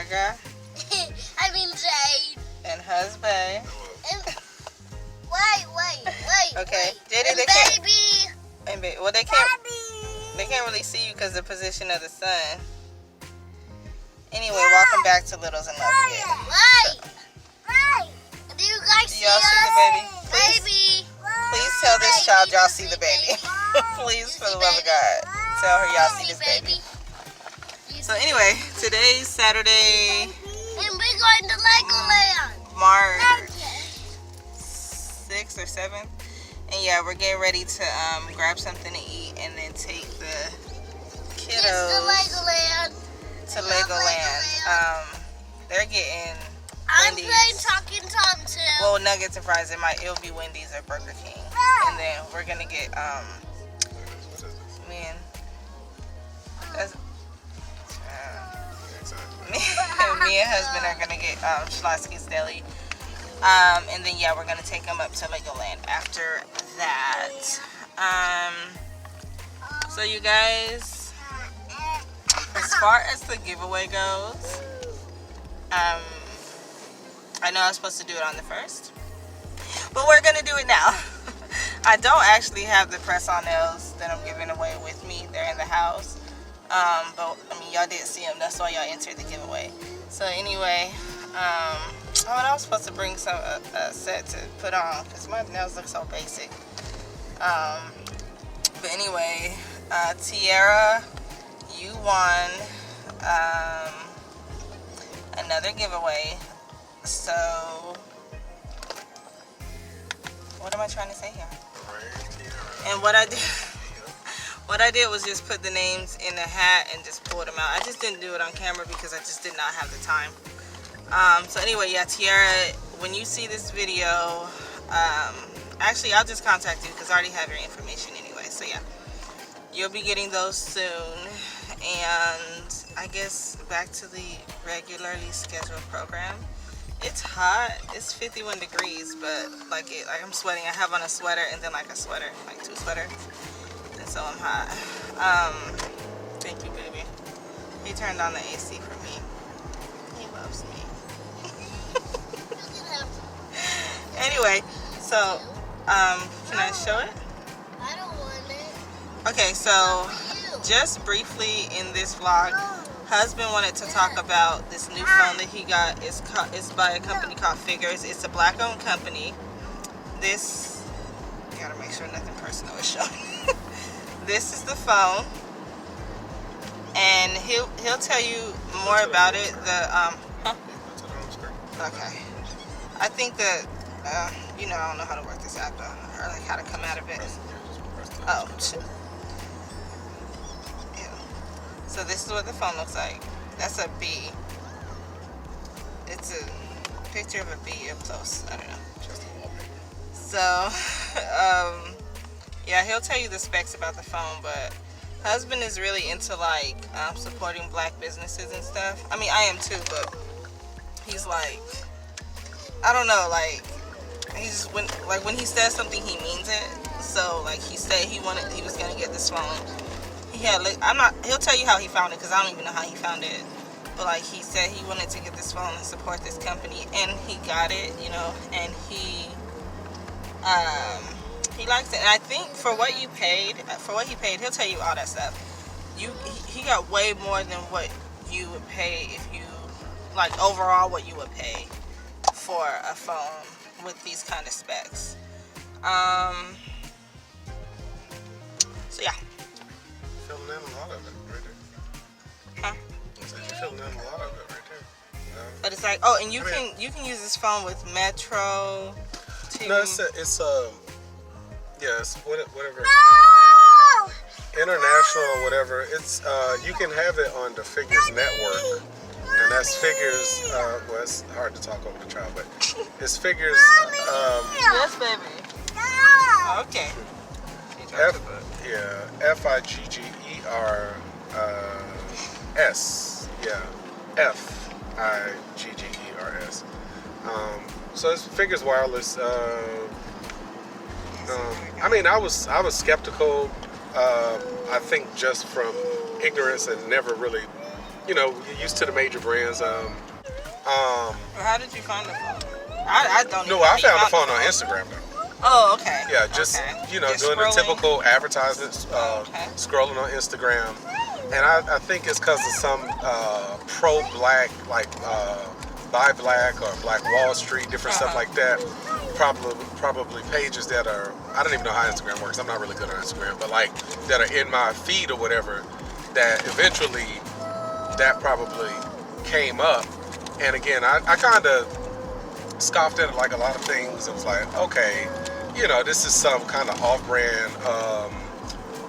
Olga. I mean Jade. And husband. And wait. Okay, JD, And they can't. baby. And well, they can't. They can't really see you because of the position of the sun. Anyway, welcome back to Littles and Love again. Right. Do you guys see Y'all see the baby? Baby. Please tell this child y'all see the baby. Please, for the love of God, tell her y'all see this baby. So anyway, today's Saturday, And we're going to Legoland. March 6th or 7th. And yeah, we're getting ready to grab something to eat and then take the It's the kiddos Legoland. to Legoland. They're getting I'm Wendy's. playing Talking Tom too. Well, nuggets and fries. It'll be Wendy's or Burger King. And then we're gonna get me and husband are gonna get Schlotsky's Deli. And then yeah, we're gonna take them up to Legoland after that. So you guys, as far as the giveaway goes, I know I was supposed to do it on the 1st, but we're gonna do it now. I don't actually have the press-on nails that I'm giving away with me. They're in the house. But I mean, y'all did see them. That's why y'all entered the giveaway. So anyway, and I was supposed to bring a set to put on because my nails look so basic. But anyway, Tiara, you won another giveaway. So what am I trying to say here? And what I did was just put the names in a hat and just pulled them out. I just didn't do it on camera because I just did not have the time. So anyway, yeah, Tiara, when you see this video, actually I'll just contact you because I already have your information anyway. So yeah, you'll be getting those soon. And I guess back to the regularly scheduled program. It's hot. It's 51 degrees, but like I'm sweating. I have on a sweater and then like a sweater, like 2 sweaters. And so I'm hot. Thank you, baby. He turned on the AC for me. He loves me. Anyway, so can I show it? I don't want it. Okay, so just briefly in this vlog, husband wanted to talk about this new phone that he got. It's by a company called Figures. It's a black-owned company. This, you gotta make sure nothing personal is shown. This is the phone, and he'll tell you more about it. Okay. I think that I don't know how to work this app though, or like how to come out of it. Oh, shit. So this is what the phone looks like. That's a bee. It's a picture of a bee up close. I don't know. So, yeah, he'll tell you the specs about the phone, but husband is really into like supporting black businesses and stuff. I mean, I am too, but he's like, I don't know, like when he says something, he means it. So like he said he was gonna get this phone. He'll tell you how he found it because I don't even know how he found it. But like he said he wanted to get this phone and support this company, and he got it, and he likes it. And I think for what he paid, he'll tell you all that stuff. He got way more than what you would pay if you, like overall what you would pay for a phone with these kind of specs. So yeah. Filling in a lot of it right there. Huh? I said you're filling in a lot of it right there. But it's like, and you can use this phone with Metro. No, it's whatever. No! International or whatever. It's you can have it on the Figures network, and that's Figures. Well, it's hard to talk over the child, but it's Figures. Yes, baby. Okay. Figgers. Yeah, Figgers. So it's Figures Wireless. I mean, I was skeptical. I think just from ignorance and never really you know, you're used to the major brands. How did you find the phone? I don't No, even I found the know phone on Instagram though. Oh, okay. Yeah, just okay. you know, Just doing scrolling? the typical advertisements, Okay. scrolling on Instagram, and I think it's because of some pro-black, like Buy Black or Black Wall Street, different stuff like that. Probably pages that are, I don't even know how Instagram works. I'm not really good on Instagram, but like that are in my feed or whatever. That eventually that probably came up, and again, I kind of scoffed at like a lot of things. It was like, okay, you know, this is some kind of off-brand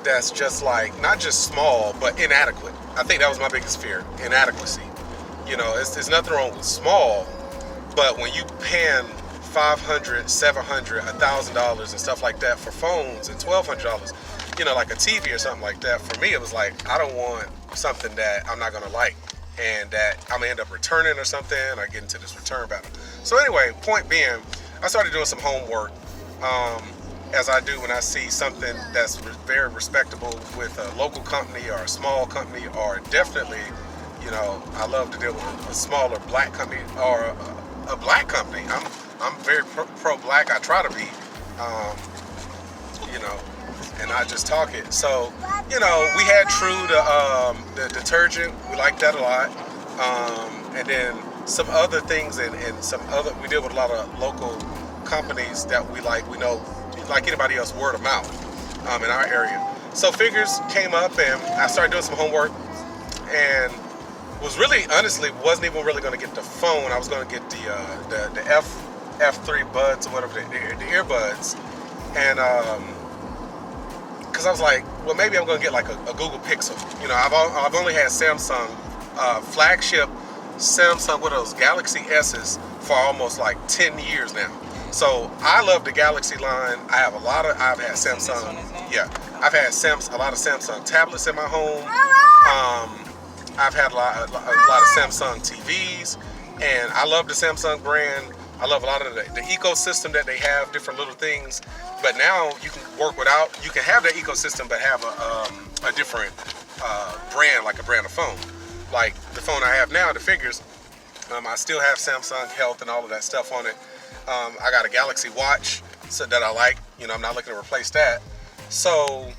that's just like not just small but inadequate. I think that was my biggest fear, inadequacy. You know, there's nothing wrong with small, but when you paying $500, $700, $1,000 and stuff like that for phones and $1,200, you know, like a TV or something like that, for me it was like, I don't want something that I'm not gonna like and that I'm gonna end up returning or something, or get into this return battle. So anyway, point being, I started doing some homework, as I do when I see something that's very respectable with a local company or a small company, or definitely, you know, I love to deal with a smaller black company or a black company. I'm very pro-black. I try to be, you know, and I just talk it. So, you know, we had True, the detergent. We like that a lot. And then some other things, and some other, we deal with a lot of local companies that we like. We know, like anybody else, word of mouth in our area. So figures came up, and I started doing some homework, and was really, honestly, wasn't even really going to get the phone. I was going to get the F3 buds or whatever, the earbuds, and because I was like, well, maybe I'm going to get like a Google Pixel. You know, I've only had Samsung flagship Samsung with those Galaxy S's for almost like 10 years now. So I love the Galaxy line. I've had Samsung. Yeah, I've had a lot of Samsung tablets in my home. I've had a lot of Samsung TVs, and I love the Samsung brand. I love a lot of the ecosystem that they have, different little things. But now you can work without, you can have that ecosystem, but have a different brand, like a brand of phone. Like the phone I have now, the figures, I still have Samsung Health and all of that stuff on it. I got a Galaxy Watch that I like. You know, I'm not looking to replace that. So,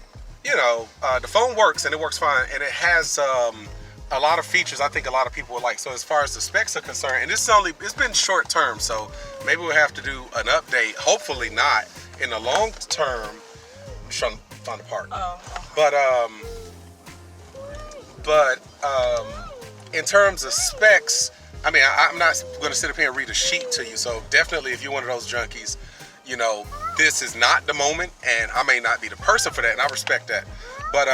you know, the phone works, and it works fine, and it has a lot of features I think a lot of people would like. So as far as the specs are concerned, and it's been short term, so maybe we'll have to do an update. Hopefully not in the long term. I'm trying to find a part. But in terms of specs, I mean, I'm not going to sit up here and read a sheet to you. So definitely, if you're one of those junkies, you know, this is not the moment, and I may not be the person for that, and I respect that. But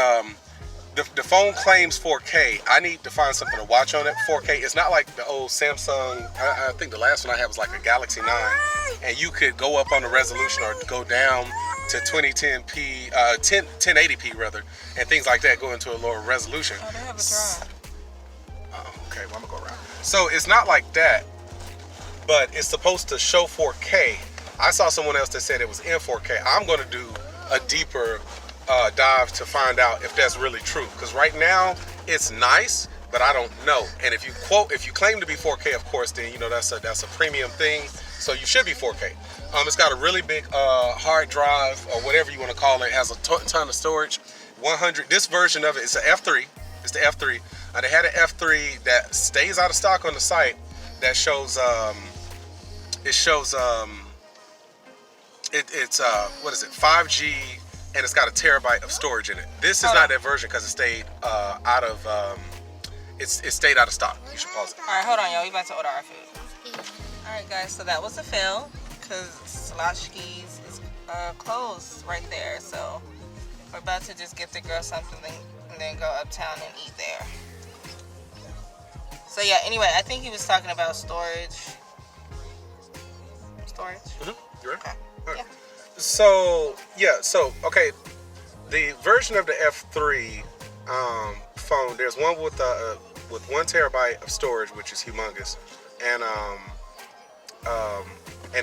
the phone claims 4K. I need to find something to watch on it. 4K. It's not like the old Samsung. I think the last one I had was like a Galaxy 9, and you could go up on the resolution or go down to 2010p, 1080p rather, and things like that. Go into a lower resolution. Oh, they have a drive. Okay, well, I'm gonna go around. So it's not like that, but it's supposed to show 4K. I saw someone else that said it was in 4K. I'm gonna do a deeper dive to find out if that's really true. Because right now it's nice, but I don't know. And if you claim to be 4K, of course, then you know that's a premium thing. So you should be 4K. It's got a really big hard drive or whatever you want to call it. It has a ton of storage. 100. This version of it is an F3. It's the F3. They had an F3 that stays out of stock on the site. That shows it's what is it? 5G, and it's got a terabyte of storage in it. This is not that version because it stayed out of it stayed out of stock. You should pause it. All right, hold on, y'all. We about to order our food. All right, guys. So that was a fail because Slashki's is closed right there. So we're about to just get the girl something and then go uptown and eat there. So yeah. Anyway, I think he was talking about storage. Mm-hmm. You're right. Okay. Right. Yeah. So okay, the version of the F3 phone, there's one with 1 terabyte of storage, which is humongous, and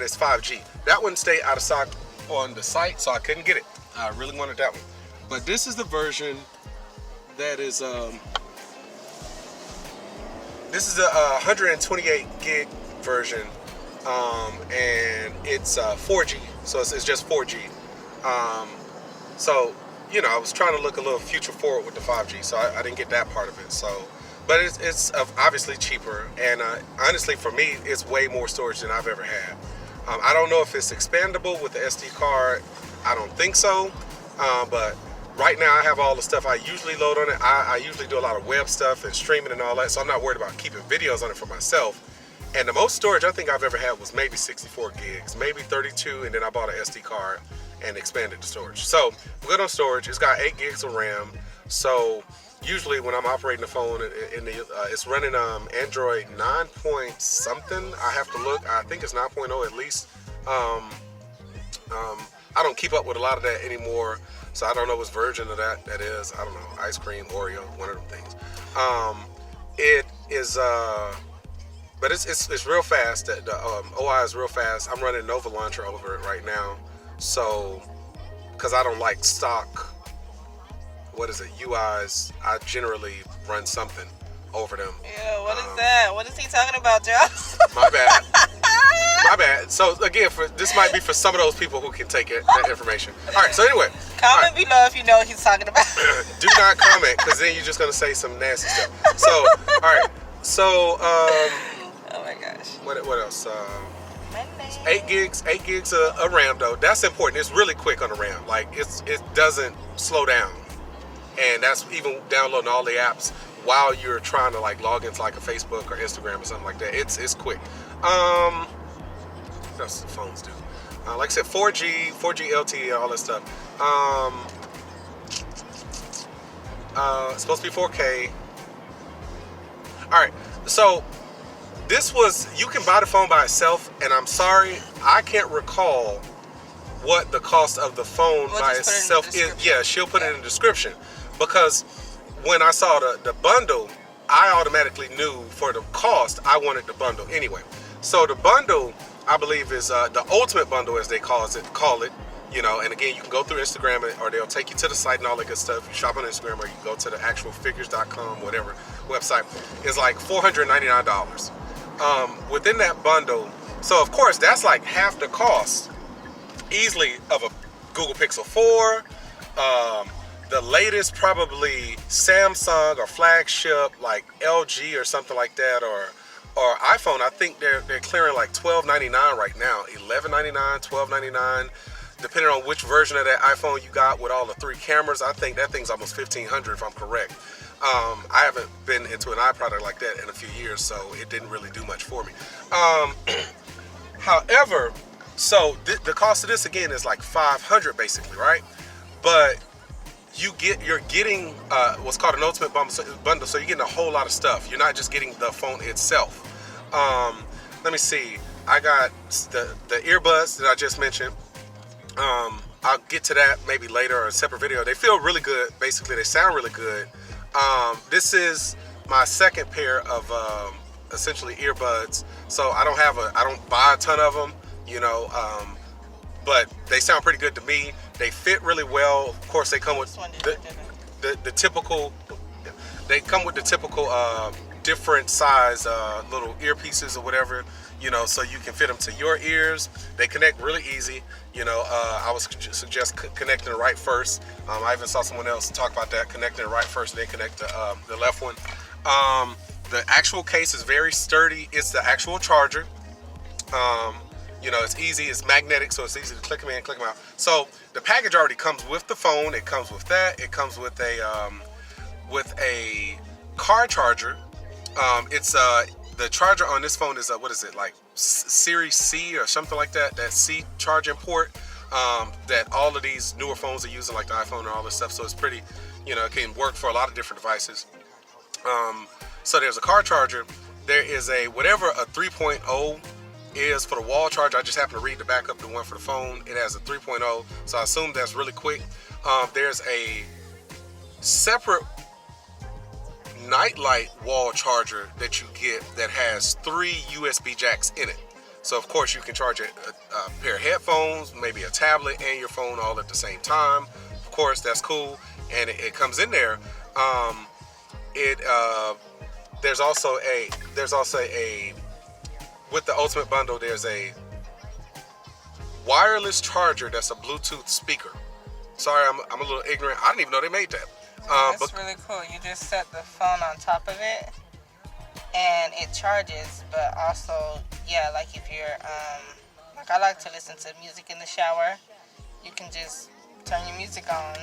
it's 5G. That one stayed out of stock on the site, so I couldn't get it. I really wanted that one, but this is the version that is This is a 128 gig version, and it's 4G, so it's just 4G. So, you know, I was trying to look a little future forward with the 5G, so I didn't get that part of it. So, but it's obviously cheaper, and honestly, for me, it's way more storage than I've ever had. I don't know if it's expandable with the SD card. I don't think so, but right now I have all the stuff I usually load on it. I usually do a lot of web stuff and streaming and all that, so I'm not worried about keeping videos on it for myself. And the most storage I think I've ever had was maybe 64 gigs, maybe 32, and then I bought an SD card and expanded the storage. So we're good on storage. It's got 8 gigs of RAM. So usually when I'm operating the phone, it's running Android 9 point something. I have to look. I think it's 9.0 at least. I don't keep up with a lot of that anymore, so I don't know what version of that is. I don't know. Ice cream, Oreo, one of them things. It is, but it's real fast. The OI is real fast. I'm running Nova Launcher over it right now, so because I don't like stock, UIs. I generally run something over them. Yeah, what is that? What is he talking about, Joe? My bad. My bad. So again, this might be for some of those people who can take that information. All right. So anyway, comment below if you know what he's talking about. Do not comment, because then you're just gonna say some nasty stuff. So all right. So oh my gosh. What else? 8 gigs of RAM though. That's important. It's really quick on the RAM. Like it doesn't slow down, and that's even downloading all the apps while you're trying to like log into like a Facebook or Instagram or something like that. It's quick. That's what phones do. Like I said, 4G LTE, all that stuff. It's supposed to be 4K. All right, so you can buy the phone by itself, and I'm sorry, I can't recall what the cost of the phone by itself is. Yeah, she'll put it in the description, because when I saw the bundle, I automatically knew for the cost I wanted the bundle anyway. So the bundle, I believe, is the ultimate bundle, as they call it. You know, and again, you can go through Instagram, or they'll take you to the site and all that good stuff. You shop on Instagram, or you can go to the actual figures.com, whatever website. It's like $499. Within that bundle, so of course that's like half the cost easily of a Google Pixel 4. The latest probably Samsung or flagship like LG or something like that, or iPhone. I think they're clearing like $12.99 right now, $11.99, $12.99, depending on which version of that iPhone you got with all the 3 cameras. I think that thing's almost $1,500 if I'm correct. I haven't been into an iProduct like that in a few years, so it didn't really do much for me. However, so the cost of this again is like $500 basically, right? But you're getting what's called an ultimate bundle, so you're getting a whole lot of stuff. You're not just getting the phone itself. Let me see. I got the earbuds that I just mentioned. I'll get to that maybe later or a separate video. They feel really good. Basically, they sound really good. This is my second pair of essentially earbuds. So I don't buy a ton of them, you know, but they sound pretty good to me. They fit really well. Of course, they come with the typical. They come with the typical different size little earpieces or whatever, you know, so you can fit them to your ears. They connect really easy. You know, I would suggest connecting the right first. I even saw someone else talk about that, connecting the right first and then connect the left one. The actual case is very sturdy. It's the actual charger. You know, it's easy. It's magnetic, so it's easy to click them in, click them out. So the package already comes with the phone. It comes with that. It comes with a car charger. It's the charger on this phone is what is it, like Series C or something like that? That C charging port that all of these newer phones are using, like the iPhone and all this stuff. So it's pretty, you know, it can work for a lot of different devices. So there's a car charger. There is a whatever a 3.0 is for the wall charger. I just happen to read the back of the one for the phone. It has a 3.0, so I assume that's really quick. There's a separate nightlight wall charger that you get that has 3 USB jacks in it. So of course you can charge a pair of headphones, maybe a tablet and your phone all at the same time. Of course, that's cool, and it comes in there. there's also a with the Ultimate Bundle, there's a wireless charger that's a Bluetooth speaker. Sorry, I'm a little ignorant. I didn't even know they made that. That's really cool. You just set the phone on top of it, and it charges. But also, yeah, like if you're like I like to listen to music in the shower, you can just turn your music on.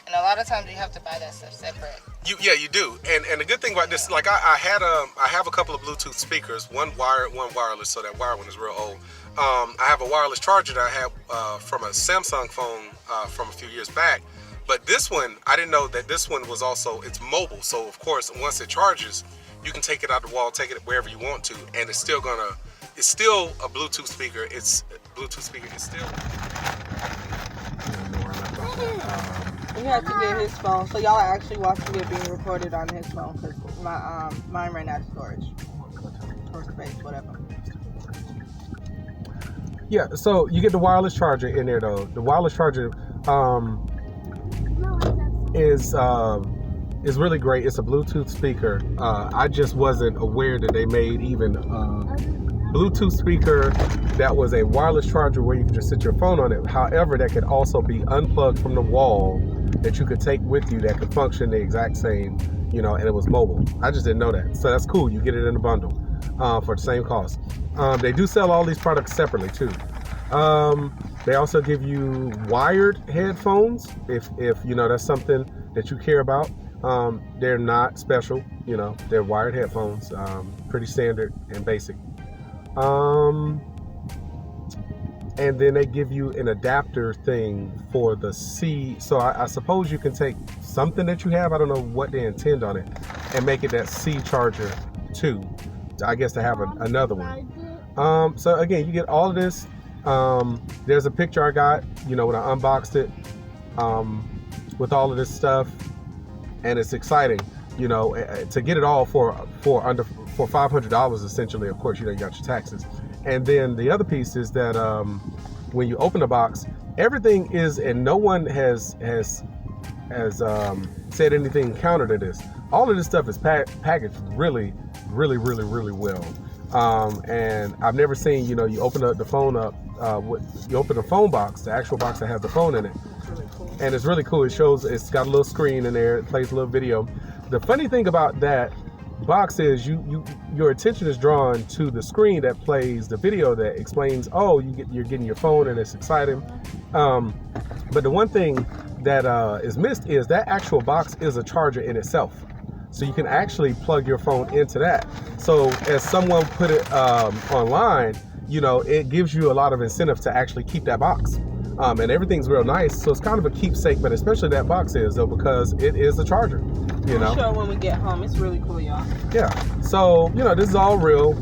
And a lot of times you have to buy that stuff separate. You do. And the good thing about this, like I have a couple of Bluetooth speakers, one wired, one wireless, so that wired one is real old. I have a wireless charger that I had from a Samsung phone from a few years back. But this one, I didn't know that this one was also, it's mobile. So of course, once it charges, you can take it out the wall, take it wherever you want to, and it's still a Bluetooth speaker. It's still. You had to get his phone, so y'all are actually watching it being recorded on his phone because mine ran out of storage or space, whatever. Yeah, so you get the wireless charger in there though. The wireless charger is really great. It's a Bluetooth speaker. I just wasn't aware that they made even Bluetooth speaker that was a wireless charger where you could just sit your phone on it. However, that could also be unplugged from the wall that you could take with you that could function the exact same, and it was mobile. I just didn't know that. So that's cool. You get it in a bundle for the same cost. They do sell all these products separately too. They also give you wired headphones if that's something that you care about. They're not special, they're wired headphones, pretty standard and basic. And then they give you an adapter thing for the C. So I suppose you can take something that you have, I don't know what they intend on it, and make it that C charger too. I guess to have another one. So again, you get all of this. There's a picture I got, when I unboxed it, with all of this stuff, and it's exciting, to get it all for $500 essentially. Of course, you got your taxes. And then the other piece is that when you open the box, everything is, and no one has said anything counter to this. All of this stuff is packaged really, really, really, really well. And I've never seen, you open the phone up, you open the phone box, the actual box that has the phone in it. Really cool. And it's really cool. It's got a little screen in there. It plays a little video. The funny thing about that box is your attention is drawn to the screen that plays the video that explains, you're getting your phone and it's exciting. But the one thing that is missed is that actual box is a charger in itself. So you can actually plug your phone into that. So as someone put it online, it gives you a lot of incentive to actually keep that box. And everything's real nice. So it's kind of a keepsake, but especially that box is, though, because it is a charger. I'll show when we get home. It's really cool, y'all. Yeah. So, this is all real.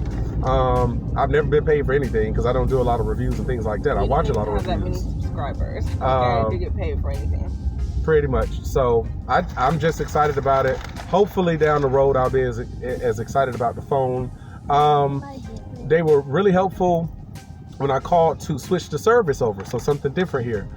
I've never been paid for anything because I don't do a lot of reviews and things like that. I watch a lot of reviews. That many subscribers. Okay, to get paid for anything. Pretty much. So I'm just excited about it. Hopefully down the road I'll be as excited about the phone. They were really helpful when I called to switch the service over. So something different here.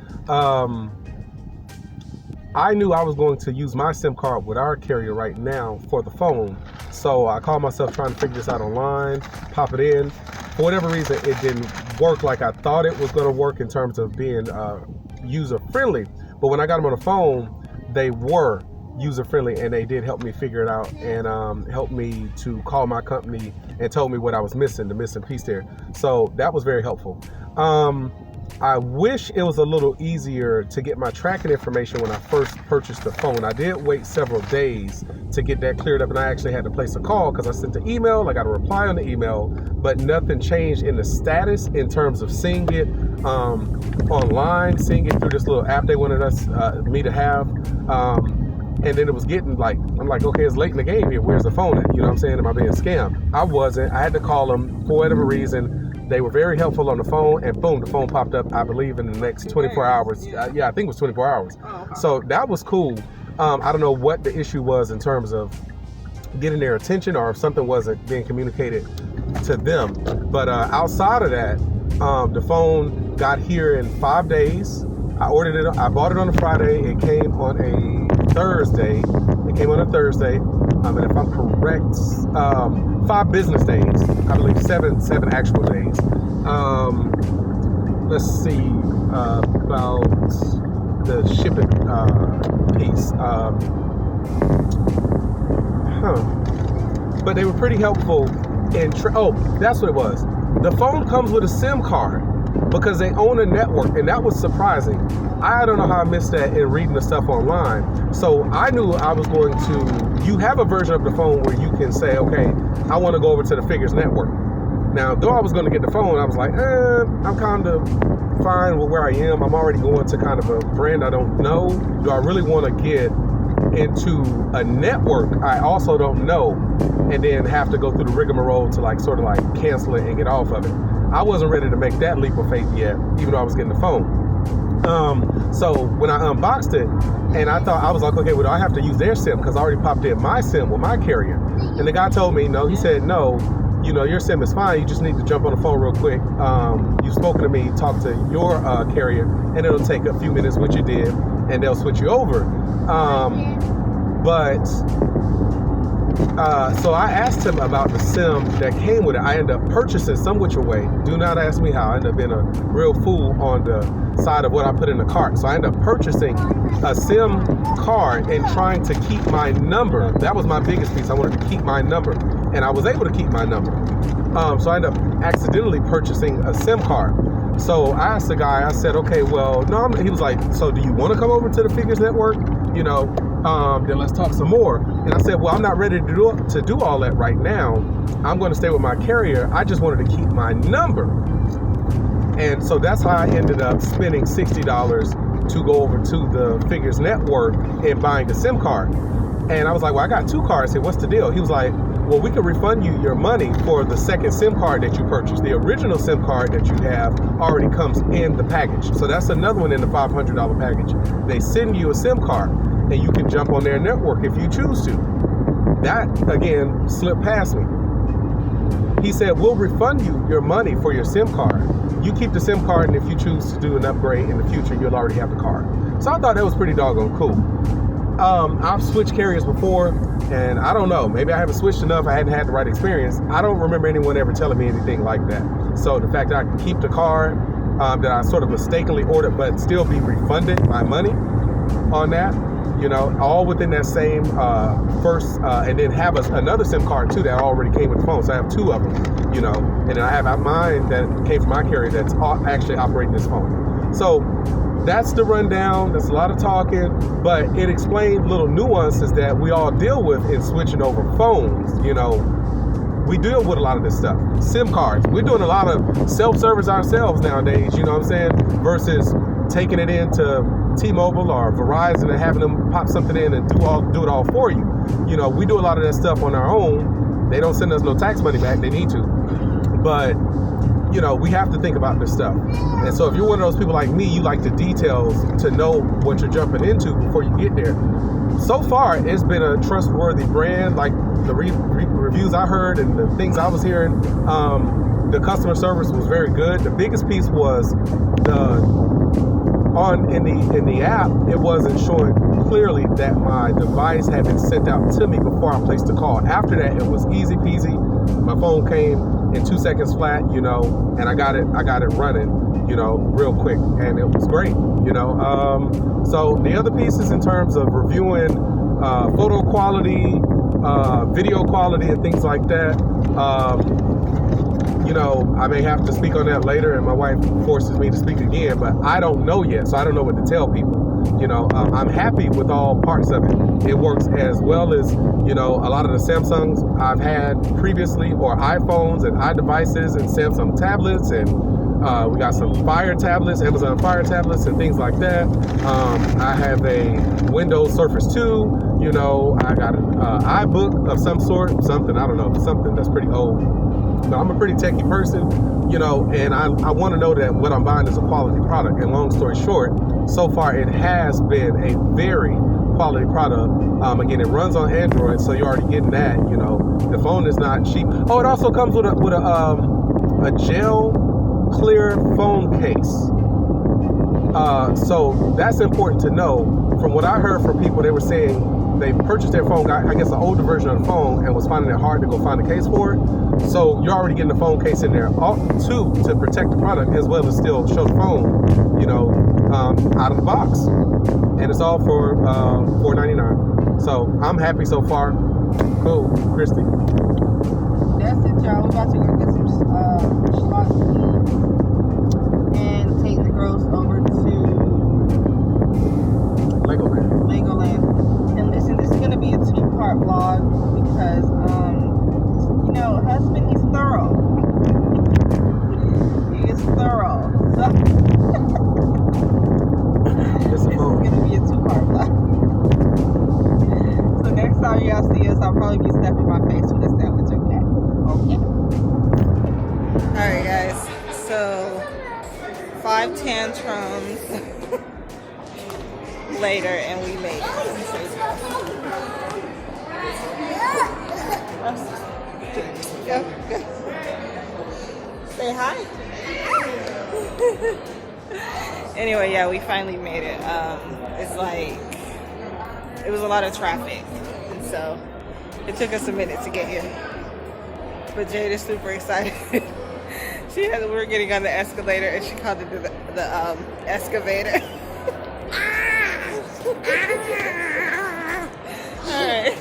I knew I was going to use my SIM card with our carrier right now for the phone. So I called myself trying to figure this out online, pop it in. For whatever reason, it didn't work like I thought it was going to work in terms of being user-friendly. But when I got them on the phone, they were user-friendly, and they did help me figure it out and helped me to call my company and told me what I was missing, the missing piece there. So that was very helpful. I wish it was a little easier to get my tracking information when I first purchased the phone. I did wait several days to get that cleared up, and I actually had to place a call because I sent the email, I got a reply on the email, but nothing changed in the status in terms of seeing it online, seeing it through this little app they wanted me to have. And then it was getting I'm like, okay, it's late in the game here. Where's the phone at? You know what I'm saying? Am I being scammed? I wasn't. I had to call them for whatever reason. They were very helpful on the phone, and boom, the phone popped up, I believe, in the next 24 hours. Yeah, I think it was 24 hours. Oh, okay. So that was cool. I don't know what the issue was in terms of getting their attention or if something wasn't being communicated to them. But outside of that, the phone got here in 5 days. I ordered it. I bought it on a Friday. It came on a Thursday. And if I'm correct, 5 business days. I believe 7 actual days. Let's see about the shipping piece. But they were pretty helpful in. That's what it was. The phone comes with a SIM card because they own a network, and that was surprising. I don't know how I missed that in reading the stuff online. So I knew I was going to. You have a version of the phone where you can say, okay, I want to go over to the Figures network. Now, though I was going to get the phone, I was like, I'm kind of fine with where I am. I'm already going to kind of a brand I don't know. Do I really want to get into a network I also don't know and then have to go through the rigmarole to sort of cancel it and get off of it? I wasn't ready to make that leap of faith yet, even though I was getting the phone. So when I unboxed it, and I was like, okay, well, do I have to use their SIM? Because I already popped in my SIM with my carrier. And the guy told me, no, he said, no, your SIM is fine. You just need to jump on the phone real quick. You've spoken to me, talk to your carrier, and it'll take a few minutes, which you did, and they'll switch you over. So I asked him about the SIM that came with it. I ended up purchasing some which way. Do not ask me how. I ended up being a real fool on the side of what I put in the cart. So I ended up purchasing a SIM card and trying to keep my number. That was my biggest piece. I wanted to keep my number. And I was able to keep my number. So I ended up accidentally purchasing a SIM card. So I asked the guy, I said, okay, well, no, he was like, so do you want to come over to the Figures network? Then let's talk some more. And I said, well, I'm not ready to do all that right now. I'm going to stay with my carrier. I just wanted to keep my number. And so that's how I ended up spending $60 to go over to the Figures network and buying a SIM card. And I was like, well, I got 2 cards. I said, what's the deal? He was like, well, we can refund you your money for the second SIM card that you purchased. The original SIM card that you have already comes in the package. So that's another one in the $500 package. They send you a SIM card and you can jump on their network if you choose to. That, again, slipped past me. He said, we'll refund you your money for your SIM card. You keep the SIM card, and if you choose to do an upgrade in the future, you'll already have the card. So I thought that was pretty doggone cool. I've switched carriers before, and I don't know, maybe I haven't switched enough, I hadn't had the right experience. I don't remember anyone ever telling me anything like that. So the fact that I can keep the card that I sort of mistakenly ordered, but still be refunded my money on that, all within that same first, and then have another SIM card too that already came with the phone. So I have 2 of them, and then I have mine that came from my carrier that's actually operating this phone. So that's the rundown. That's a lot of talking, but it explained little nuances that we all deal with in switching over phones. We deal with a lot of this stuff. SIM cards. We're doing a lot of self-service ourselves nowadays, you know what I'm saying? Versus taking it into T-Mobile or Verizon and having them pop something in and do it all for you. We do a lot of that stuff on our own. They don't send us no tax money back. They need to. But we have to think about this stuff. And so if you're one of those people like me, you like the details to know what you're jumping into before you get there. So far, it's been a trustworthy brand. Like the reviews I heard and the things I was hearing, the customer service was very good. The biggest piece was in the app, it wasn't showing clearly that my device had been sent out to me before I placed the call. After that, it was easy peasy. My phone came in 2 seconds flat, and I got it running, real quick, and it was great, So the other pieces in terms of reviewing photo quality, video quality, and things like that, I may have to speak on that later, and my wife forces me to speak again, but I don't know yet, so I don't know what to tell people. I'm happy with all parts of it. It works as well as, a lot of the Samsungs I've had previously, or iPhones and iDevices and Samsung tablets, and we got some Fire tablets, Amazon Fire tablets and things like that. I have a Windows Surface 2, I got an iBook of some sort, something that's pretty old. I'm a pretty techie person, and I want to know that what I'm buying is a quality product. And long story short, so far it has been a very quality product. Again, it runs on Android, so you're already getting that. The phone is not cheap. Oh, it also comes with a gel clear phone case. So that's important to know. From what I heard from people, they were saying they purchased their phone, got I guess an older version of the phone, and was finding it hard to go find a case for it. So you're already getting the phone case in there, too, to protect the product as well as still show the phone, you know, out of the box. And it's all for $4.99. So I'm happy so far. Cool, Christy. That's it, y'all. We're about to go get some schloss and take the girls over to Legoland. And listen, this is gonna be a 2-part vlog because you know, husband, he's thorough. He is thorough. So this is gonna be a 2-part vlog. So next time y'all see us, I'll probably be stuffing my face with a sandwich, okay? Okay. Alright guys, so 5 tantrums later and we made it. Go. Say hi. Anyway, yeah, we finally made it. It's like, it was a lot of traffic, and so it took us a minute to get here. But Jade is super excited. We were getting on the escalator and she called it the excavator. Alright.